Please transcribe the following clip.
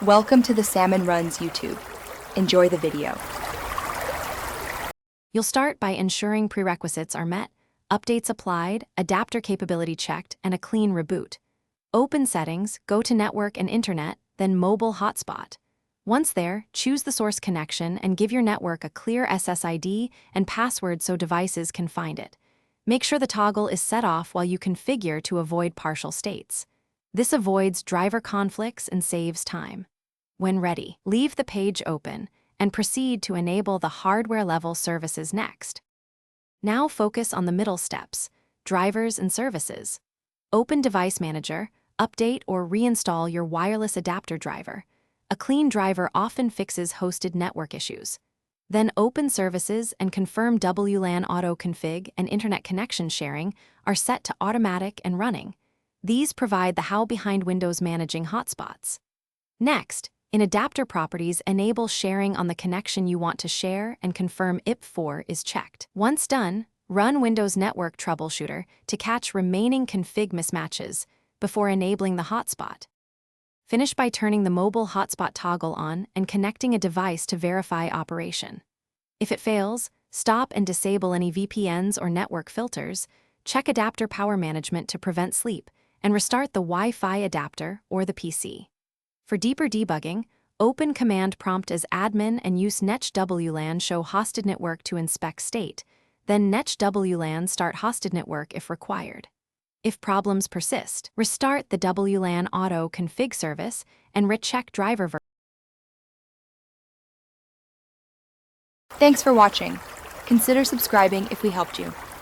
Welcome to the Salmon Runs YouTube. Enjoy the video. You'll start by ensuring prerequisites are met, updates applied, adapter capability checked, and a clean reboot. Open Settings, go to Network and Internet, then Mobile Hotspot. Once there, choose the source connection and give your network a clear SSID and password so devices can find it. Make sure the toggle is set off while you configure to avoid partial states. This avoids driver conflicts and saves time. When ready, leave the page open and proceed to enable the hardware-level services next. Now focus on the middle steps, drivers and services. Open Device Manager, update or reinstall your wireless adapter driver. A clean driver often fixes hosted network issues. Then open Services and confirm WLAN auto-config and internet connection sharing are set to automatic and running. These provide the how behind Windows managing hotspots. Next, in Adapter Properties, enable sharing on the connection you want to share and confirm IP4 is checked. Once done, run Windows Network Troubleshooter to catch remaining config mismatches before enabling the hotspot. Finish by turning the mobile hotspot toggle on and connecting a device to verify operation. If it fails, stop and disable any VPNs or network filters, check adapter power management to prevent sleep, and restart the Wi-Fi adapter or the PC. For deeper debugging, open Command Prompt as admin and use netwlan show hosted network to inspect state, then netwlan start hosted network if required. If problems persist, restart the WLAN auto config service and recheck driver version. Thanks for watching. Consider subscribing if we helped you.